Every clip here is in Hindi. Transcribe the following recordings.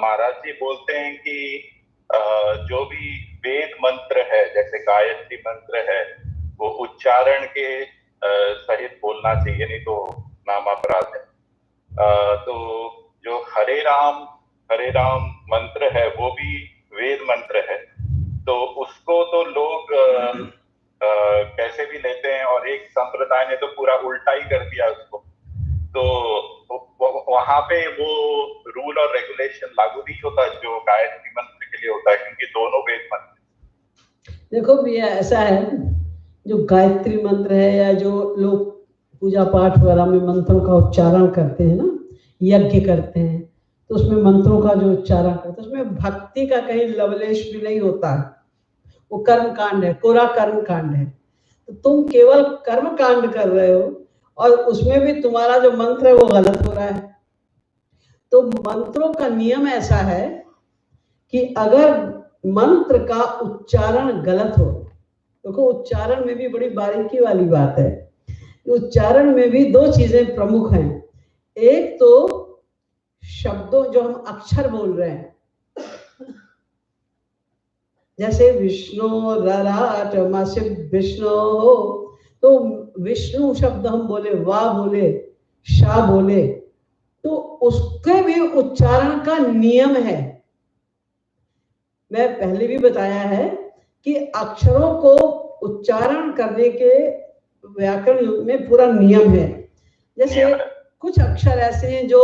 महाराज जी बोलते हैं कि जो भी वेद मंत्र है, जैसे गायत्री मंत्र है, वो उच्चारण के सहित बोलना चाहिए, नहीं तो नाम अपराध है। तो जो हरे राम मंत्र है वो भी वेद मंत्र है, तो उसको तो लोग कैसे भी लेते हैं, और एक संप्रदाय ने तो पूरा उल्टा ही कर दिया उसको। तो वहां पे वो रूल और रेगुलेशन लागू नहीं होता जो गायत्री मंत्र के लिए होता है, क्योंकि दोनों वेद मंत्र। देखो भैया, ऐसा है, जो गायत्री मंत्र है या जो लोग पूजा पाठ वगैरह में मंत्रों का उच्चारण करते हैं ना, यज्ञ करते हैं, तो उसमें मंत्रों का जो उच्चारण करते हैं उसमें भक्ति का कहीं लवलेश भी नहीं होता है। वो कर्म कांड है, कोरा कर्म कांड है। तो तुम केवल कर्म कांड कर रहे हो और उसमें भी तुम्हारा जो मंत्र है वो गलत हो रहा है। तो मंत्रों का नियम ऐसा है कि अगर मंत्र का उच्चारण गलत हो, देखो उच्चारण में भी बड़ी बारीकी वाली बात है। उच्चारण में भी दो चीजें प्रमुख हैं। एक तो शब्दों, जो हम अक्षर बोल रहे हैं, जैसे विष्णु ललाट मासिक विष्णु हो, तो विष्णु शब्द हम बोले, वाह बोले, शाह बोले, तो उसके भी उच्चारण का नियम है। मैं पहले भी बताया है कि अक्षरों को उच्चारण करने के व्याकरण में पूरा नियम है। जैसे कुछ अक्षर ऐसे हैं जो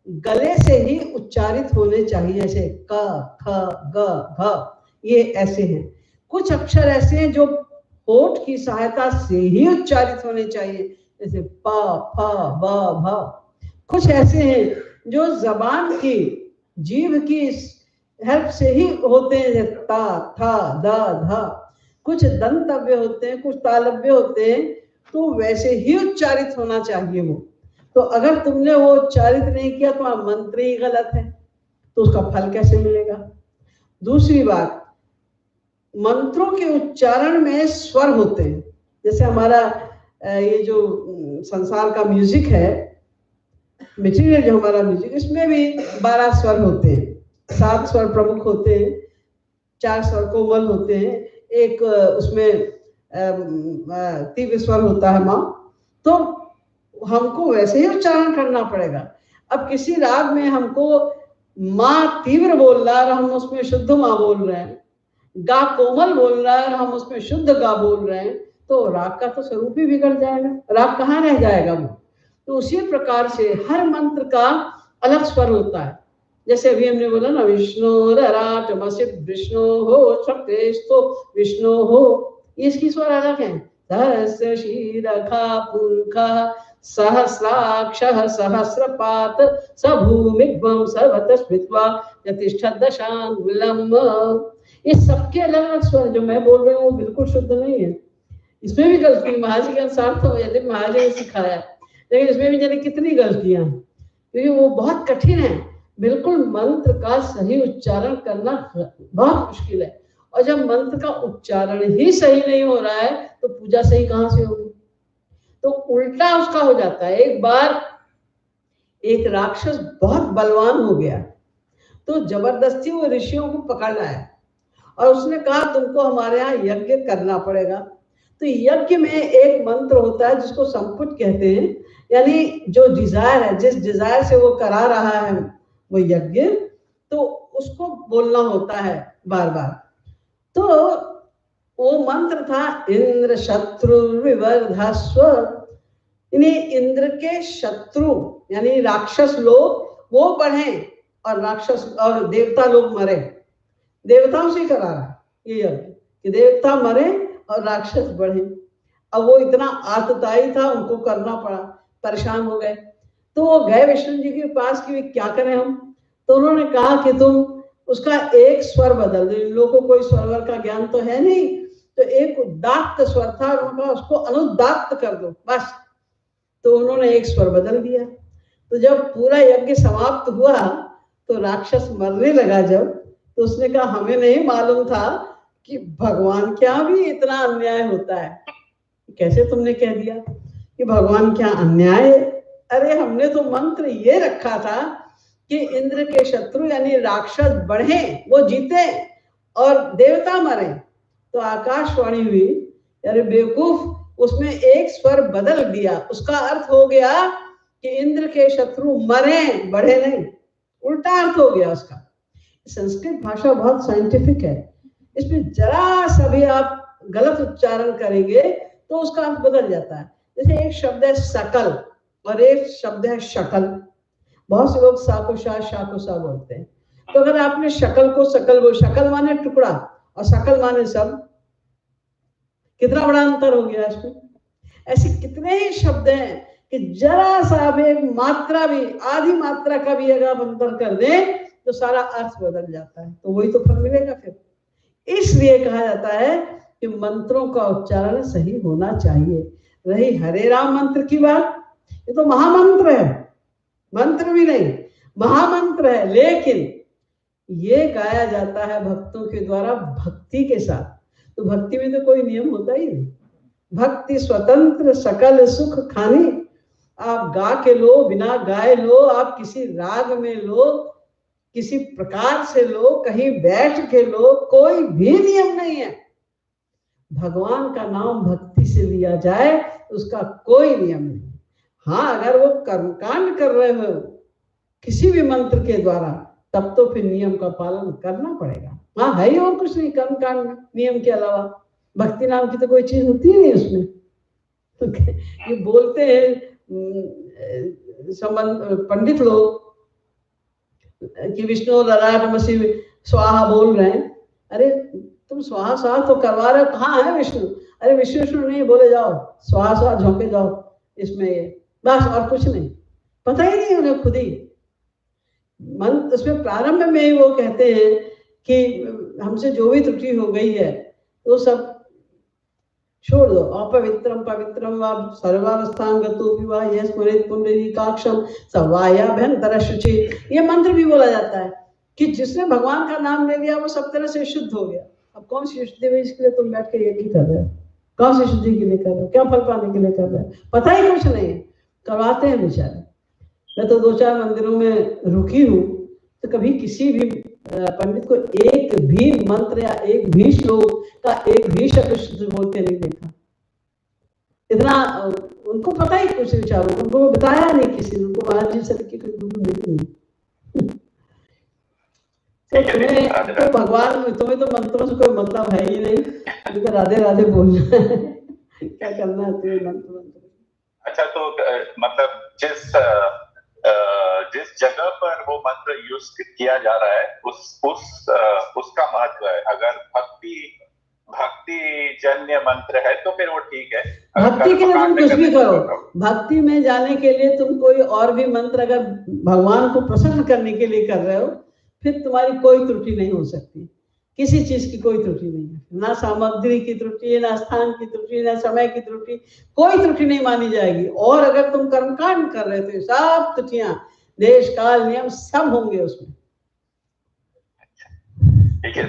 गले से ही उच्चारित होने चाहिए, जैसे क, ख, ग, घ, ये ऐसे हैं। कुछ अक्षर ऐसे हैं जो होठ की सहायता से ही उच्चारित होने चाहिए, जैसे प, फ, ब, भ। कुछ ऐसे हैं जो जबान की, जीभ की हेल्प से ही होते हैं, जैसे ता, था, द, ध। कुछ दंतव्य होते हैं, कुछ तालव्य होते हैं, तो वैसे ही उच्चारित होना चाहिए वो। तो अगर तुमने वो उच्चारित नहीं किया तो मंत्र ही गलत है, तो उसका फल कैसे मिलेगा। दूसरी बात, मंत्रों के उच्चारण में स्वर होते हैं। जैसे हमारा ये जो संसार का म्यूजिक है, मटेरियल जो हमारा म्यूजिक, इसमें भी 12 स्वर होते हैं, 7 स्वर प्रमुख होते हैं, 4 स्वर कोमल होते हैं, एक उसमें तीव्र स्वर होता है माँ। तो हमको वैसे ही उच्चारण करना पड़ेगा। अब किसी राग में हमको माँ तीव्र बोल रहा है और हम उसमें शुद्ध माँ बोल रहे हैं, गा कोमल बोल रहा है और हम उसमें शुद्ध गा बोल रहे हैं, तो राग का तो स्वरूप ही बिगड़ जाएगा, राग कहाँ रह जाएगा वो। तो उसी प्रकार से हर मंत्र का अलग स्वर होता है। जैसे अभी हमने बोला ना, विष्णु ललाट मासिक विष्णु हो, शक्तेस्तु विष्णु हो, इसकी स्वर अलग है। सहस्र शीरखा पुरखा सहस्राक्षः सहस्रपात सभूमिग्वं सर्वतः स्मृत्वा यतिष्ठत् दशांगुलम्। ये सबके अलग अलग स्वर जो मैं बोल रही हूँ वो बिल्कुल शुद्ध नहीं है। इसमें भी गलती महाजी के अनुसार तो यदि महाजी ने सिखाया, लेकिन इसमें भी जाने कितनी गलतियां, क्योंकि वो बहुत कठिन है। बिल्कुल मंत्र का सही उच्चारण करना बहुत मुश्किल है, और जब मंत्र का उच्चारण ही सही नहीं हो रहा है तो पूजा सही कहाँ से होगी। तो उल्टा उसका हो जाता है। एक बार एक राक्षस बहुत बलवान हो गया, तो जबरदस्ती वो ऋषियों को पकड़ लाया और उसने कहा तुमको हमारे यहाँ यज्ञ करना पड़ेगा। तो यज्ञ में एक मंत्र होता है जिसको संपुट कहते हैं, यानी जो डिजायर है, जिस डिजायर से वो करा रहा है वो यज्ञ, तो उसको बोलना होता है बार बार। तो वो मंत्र था इंद्र शत्रु विवर्धस्व, यानी इंद्र के शत्रु यानी राक्षस लोग वो बढ़े और राक्षस और देवता लोग मरे। देवताओं से करा रहा ये यज्ञ कि देवता मरे और राक्षस बढ़े। अब वो इतना आतताई था, उनको करना पड़ा, परेशान हो गए। तो वो गए विष्णु जी के पास कि क्या करें हम। तो उन्होंने कहा कि तुम उसका एक स्वर बदल दो, इन लोगों को कोई स्वर का ज्ञान तो है नहीं, तो एक उदात्त स्वर था, उन्होंने उसको अनुदात्त कर दो बस। तो उन्होंने एक स्वर बदल दिया। तो जब पूरा यज्ञ समाप्त हुआ तो राक्षस मरने लगा जब, तो उसने कहा हमें नहीं मालूम था कि भगवान क्या भी इतना अन्याय होता है। कैसे तुमने कह दिया कि भगवान क्या अन्याय है। अरे हमने तो मंत्र ये रखा था कि इंद्र के शत्रु यानी राक्षस बढ़े, वो जीते और देवता मरे। तो आकाशवाणी हुई, यानी बेवकूफ, उसमें एक स्वर बदल दिया। उसका अर्थ हो गया कि इंद्र के शत्रु मरे, बढ़े नहीं, उल्टा अर्थ हो गया उसका। संस्कृत भाषा बहुत साइंटिफिक है, इसमें जरा सा भी आप गलत उच्चारण करेंगे तो उसका अर्थ बदल जाता है। जैसे एक शब्द है सकल और एक शब्द है शकल। बहुत से लोग सा को सा बोलते हैं। तो अगर आपने शकल को सकल बोल, शकल माने टुकड़ा और सकल माने सब, कितना बड़ा अंतर हो गया इसमें। ऐसे कितने ही शब्द हैं कि जरा सा भी एक मात्रा भी, आधी मात्रा का भी अगर आप अंतर कर दें तो सारा अर्थ बदल जाता है। तो वही तो फल मिलेगा फिर। इसलिए कहा जाता है कि मंत्रों का उच्चारण सही होना चाहिए। रही हरे राम मंत्र की बात, ये तो महामंत्र है, मंत्र भी नहीं, महामंत्र है, लेकिन ये गाया जाता है भक्तों के द्वारा भक्ति के साथ। तो भक्ति में तो कोई नियम होता ही नहीं। भक्ति स्वतंत्र सकल सुख खानी। आप गा के लो, बिना गाए लो, आप किसी राग में लो, किसी प्रकार से लो, कहीं बैठ के लो, कोई भी नियम नहीं है। भगवान का नाम भक्ति से लिया जाए उसका कोई नियम नहीं। हाँ, अगर वो कर्मकांड कर रहे हो किसी भी मंत्र के द्वारा, तब तो फिर नियम का पालन करना पड़ेगा। हाँ, है ही और कुछ नहीं कर्मकांड में नियम के अलावा। भक्ति नाम की तो कोई चीज होती नहीं उसमें। तो ये बोलते हैं संबंध पंडित लोग कि विष्णु ललाटमसि स्वाहा बोल रहे हैं। अरे तुम स्वाहा स्वाहा तो करवा रहे हो, कहाँ है विष्णु? अरे विष्णु नहीं बोले, जाओ स्वाहा स्वाहा झोंके जाओ इसमें, ये बस और कुछ नहीं। पता ही नहीं उन्हें खुद ही। मन उसमें प्रारंभ में ही वो कहते हैं कि हमसे जो भी त्रुटि हो गई है वो सब छोड़ दो। अपवित्रम पवित्रम वा सर्वावस्थांगतो विवा यह स्मृत पुंडरीकाक्षम सवायाभ्यंतर शुचि। ये मंत्र भी बोला जाता है कि जिसने भगवान का नाम ले लिया वो सब तरह से शुद्ध हो गया। अब कौन सी शुद्धि हुई इसके लिए तुम बैठ के यज्ञ कर रहे हो? कौन सी शुद्धि के लिए कर रहे हो? क्या फल पाने के लिए कर रहे हो? पता ही कुछ नहीं, करवाते हैं बेचारे। मैं तो 2-4 मंदिरों में रुकी हूँ, तो कभी किसी भी पंडित को एक भी मंत्र या एक भी श्लोक का एक भी शब्द शुद्ध बोलते नहीं देखा। इतना उनको पता ही कुछ विचारों, उनको बताया नहीं किसी ने, उनको महाराज जी से कोई गुरु नहीं। तो तुम्हें तो भगवान, तुम्हें तो मंत्रों से कोई मतलब है ही नहीं, तो राधे राधे बोलना है। क्या करना है तुम्हें मंत्र? अच्छा, तो मतलब जिस जगह पर वो मंत्र यूज किया जा रहा है उसका महत्व है। अगर भक्ति जन्य मंत्र है तो फिर वो ठीक है। भक्ति के लिए तुम कुछ भी करो, भक्ति में जाने के लिए तुम कोई और भी मंत्र अगर भगवान को प्रसन्न करने के लिए कर रहे हो, फिर तुम्हारी कोई त्रुटि नहीं हो सकती। किसी चीज की कोई त्रुटि नहीं है, ना सामग्री की त्रुटि, ना स्थान की त्रुटि, ना समय की त्रुटि, कोई त्रुटि नहीं मानी जाएगी। और अगर तुम कर्मकांड कर रहे थे, सब त्रुटियां, देश काल नियम सब होंगे उसमें। ठीक है।